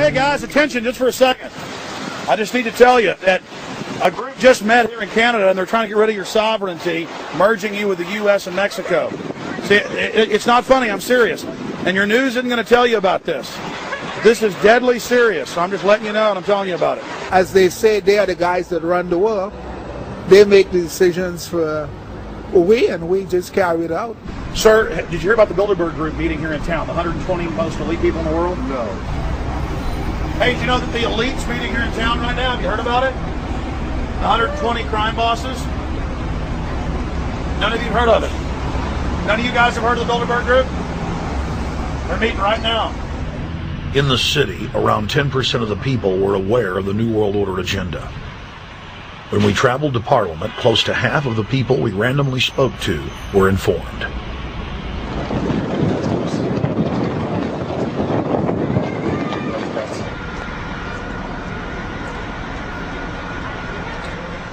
Okay, guys, attention just for a second. I just need to tell you that a group just met here in Canada, and they're trying to get rid of your sovereignty, merging you with the U.S. and Mexico. See, it's not funny. I'm serious. And your news isn't going to tell you about this. This is deadly serious. So I'm just letting you know, and I'm telling you about it. As they say, they are the guys that run the world. They make the decisions for we, and we just carry it out. Sir, did you hear about the Bilderberg Group meeting here in town, the 120 most elite people in the world? No. Hey, do you know that the elite's meeting here in town right now? Have you heard about it? The 120 crime bosses? None of you have heard of it? None of you guys have heard of the Bilderberg Group? They're meeting right now. In the city, around 10% of the people were aware of the New World Order agenda. When we traveled to Parliament, close to half of the people we randomly spoke to were informed.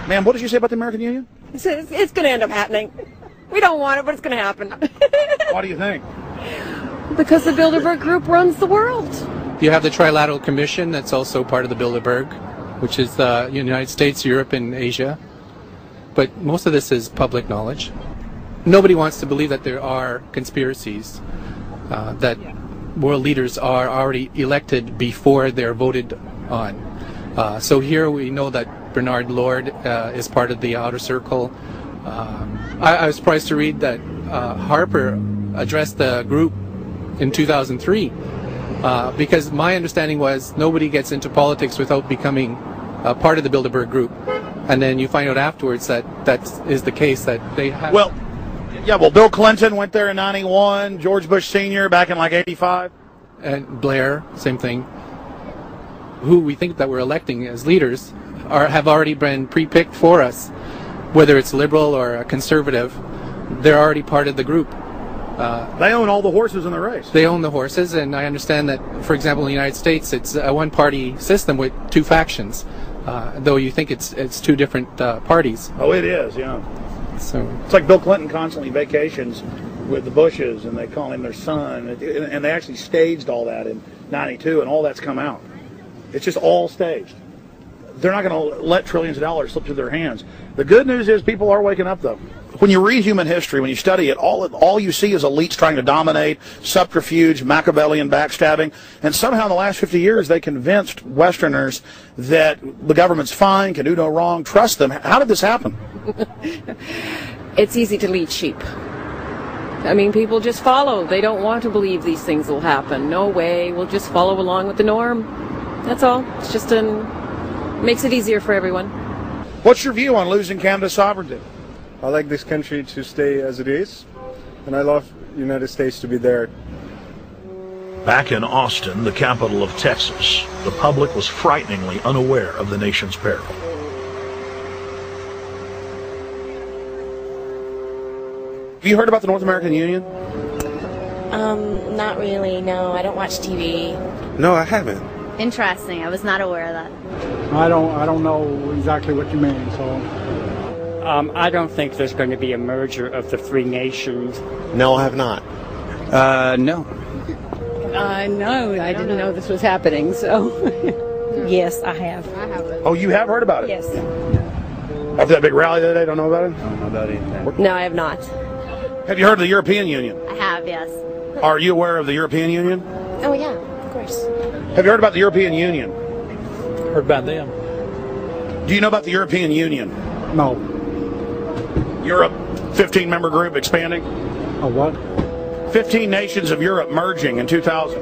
Ma'am, what did you say about the American Union? It's going to end up happening. We don't want it, but it's going to happen. Why do you think? Because the Bilderberg Group runs the world. You have the Trilateral Commission that's also part of the Bilderberg, which is the United States, Europe, and Asia. But most of this is public knowledge. Nobody wants to believe that there are conspiracies, that world leaders are already elected before they're voted on. So here we know that Bernard Lord is part of the outer circle. I was surprised to read that Harper addressed the group in 2003 because my understanding was nobody gets into politics without becoming part of the Bilderberg Group, and then you find out afterwards that that is the case, that they have. Well, yeah, well, Bill Clinton went there in 91, George Bush Sr. back in like 85. And Blair, same thing, who we think that we're electing as leaders have already been pre-picked for us, whether it's liberal or a conservative. They're already part of the group. They own all the horses in the race. They own the horses, and I understand that, for example, in the United States, it's a one-party system with two factions, though you think it's two different parties. Oh, it is, yeah. So it's like Bill Clinton constantly vacations with the Bushes, and they call him their son, and they actually staged all that in 92, and all that's come out. It's just all staged. They're not going to let trillions of dollars slip through their hands. The good news is people are waking up, though. When you read human history, when you study it, all you see is elites trying to dominate, subterfuge, Machiavellian backstabbing, and somehow in the last 50 years they convinced Westerners that the government's fine, can do no wrong, trust them. How did this happen? It's easy to lead sheep. I mean, people just follow. They don't want to believe these things will happen. No way. We'll just follow along with the norm. That's all. It's just makes it easier for everyone. What's your view on losing Canada's sovereignty? I like this country to stay as it is, and I love the United States to be there. Back in Austin, the capital of Texas, the public was frighteningly unaware of the nation's peril. Have you heard about the North American Union? Not really, no. I don't watch TV. No, I haven't. Interesting. I was not aware of that. I don't know exactly what you mean, so... I don't think there's going to be a merger of the three nations. No, I have not. No. No, I didn't know this was happening, so... Yes, I have. Oh, you have heard about it? Yes. After that big rally the other day, don't know about it? I don't know about anything. No, I have not. Have you heard of the European Union? I have, yes. Are you aware of the European Union? Oh, yeah, of course. Have you heard about the European Union? Heard about them. Do you know about the European Union? No. Europe, 15-member group expanding? A what? 15 nations of Europe merging in 2000.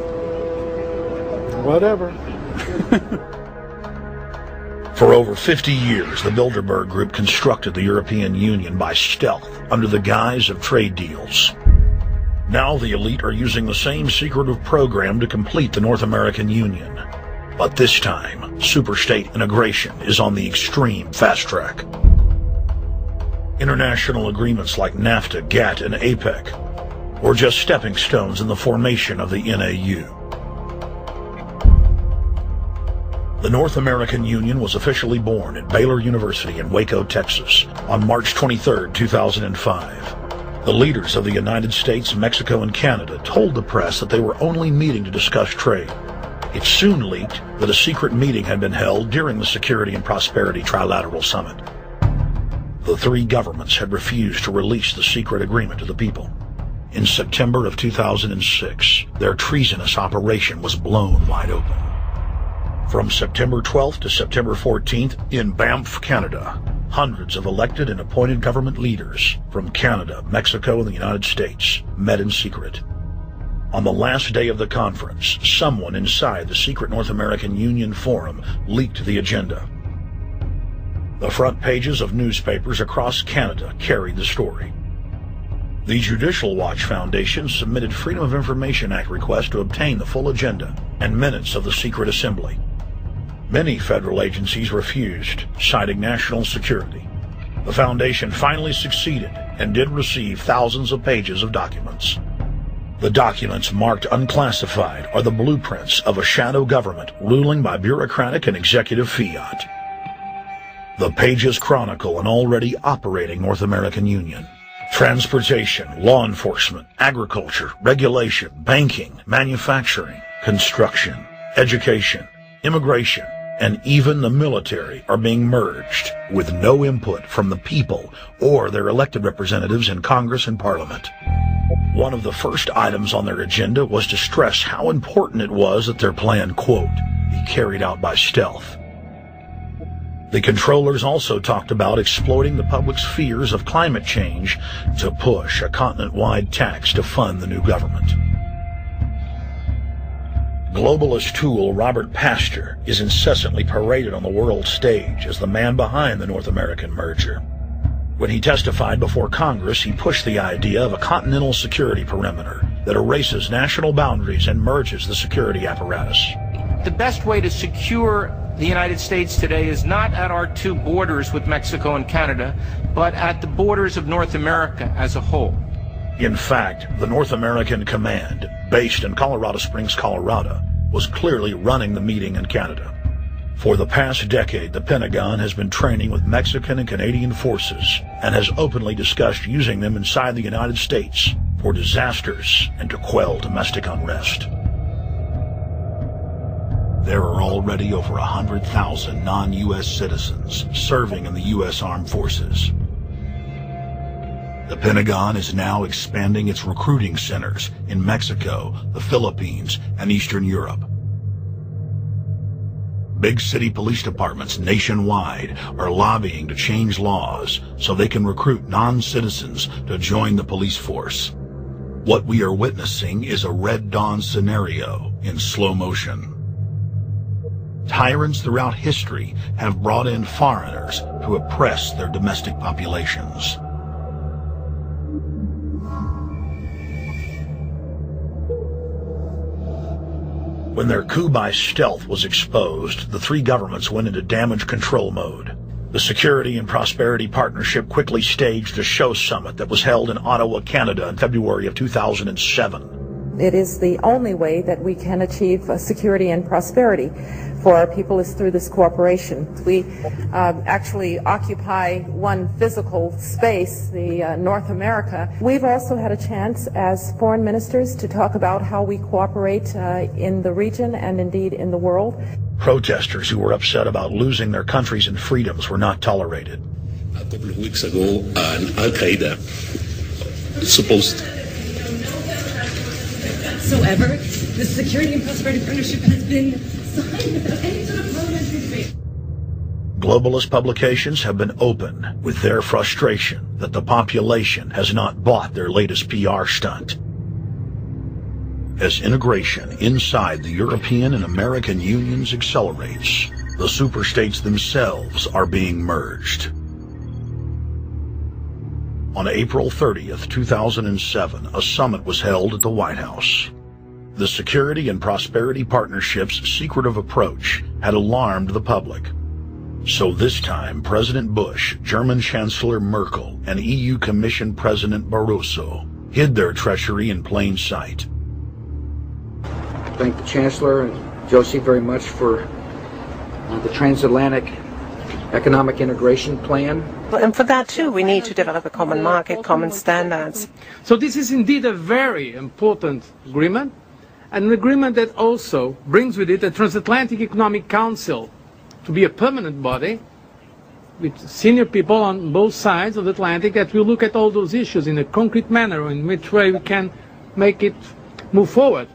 Whatever. For over 50 years, the Bilderberg Group constructed the European Union by stealth under the guise of trade deals. Now the elite are using the same secretive program to complete the North American Union. But this time, superstate integration is on the extreme fast track. International agreements like NAFTA, GATT, and APEC were just stepping stones in the formation of the NAU. The North American Union was officially born at Baylor University in Waco, Texas, on March 23, 2005. The leaders of the United States, Mexico, and Canada told the press that they were only meeting to discuss trade. It soon leaked that a secret meeting had been held during the Security and Prosperity Trilateral Summit. The three governments had refused to release the secret agreement to the people. In September of 2006, their treasonous operation was blown wide open. From September 12th to September 14th, in Banff, Canada, hundreds of elected and appointed government leaders from Canada, Mexico, and the United States met in secret. On the last day of the conference, someone inside the secret North American Union Forum leaked the agenda. The front pages of newspapers across Canada carried the story. The Judicial Watch Foundation submitted Freedom of Information Act requests to obtain the full agenda and minutes of the secret assembly. Many federal agencies refused, citing national security. The foundation finally succeeded and did receive thousands of pages of documents. The documents marked unclassified are the blueprints of a shadow government ruling by bureaucratic and executive fiat. The pages chronicle an already operating North American Union. Transportation, law enforcement, agriculture, regulation, banking, manufacturing, construction, education, immigration, and even the military are being merged with no input from the people or their elected representatives in Congress and Parliament. One of the first items on their agenda was to stress how important it was that their plan, quote, be carried out by stealth. The controllers also talked about exploiting the public's fears of climate change to push a continent-wide tax to fund the new government. Globalist tool Robert Pastor is incessantly paraded on the world stage as the man behind the North American merger. When he testified before Congress, he pushed the idea of a continental security perimeter that erases national boundaries and merges the security apparatus. The best way to secure the United States today is not at our two borders with Mexico and Canada, but at the borders of North America as a whole. In fact, the North American Command, based in Colorado Springs, Colorado, was clearly running the meeting in Canada. For the past decade, the Pentagon has been training with Mexican and Canadian forces and has openly discussed using them inside the United States for disasters and to quell domestic unrest. There are already over 100,000 non-U.S. citizens serving in the U.S. Armed Forces. The Pentagon is now expanding its recruiting centers in Mexico, the Philippines, and Eastern Europe. Big city police departments nationwide are lobbying to change laws so they can recruit non-citizens to join the police force. What we are witnessing is a Red Dawn scenario in slow motion. Tyrants throughout history have brought in foreigners to oppress their domestic populations. When their coup by stealth was exposed, the three governments went into damage control mode. The Security and Prosperity Partnership quickly staged a show summit that was held in Ottawa, Canada in February of 2007. It is the only way that we can achieve security and prosperity for our people is through this cooperation. We actually occupy one physical space, the North America. We've also had a chance as foreign ministers to talk about how we cooperate in the region and indeed in the world. Protesters who were upset about losing their countries and freedoms were not tolerated. A couple of weeks ago, Al-Qaeda supposed. Whatsoever, the Security and Prosperity Partnership has been signed without any sort of parliamentary debate. Globalist publications have been open with their frustration that the population has not bought their latest PR stunt. As integration inside the European and American unions accelerates, the superstates themselves are being merged. On April 30th, 2007, a summit was held at the White House. The Security and Prosperity Partnership's secretive approach had alarmed the public. So this time, President Bush, German Chancellor Merkel, and EU Commission President Barroso hid their treachery in plain sight. Thank the Chancellor and Josie very much for the transatlantic economic integration plan. And for that too, we need to develop a common market, common standards. So this is indeed a very important agreement, an agreement that also brings with it a Transatlantic Economic Council to be a permanent body with senior people on both sides of the Atlantic that will look at all those issues in a concrete manner, in which way we can make it move forward.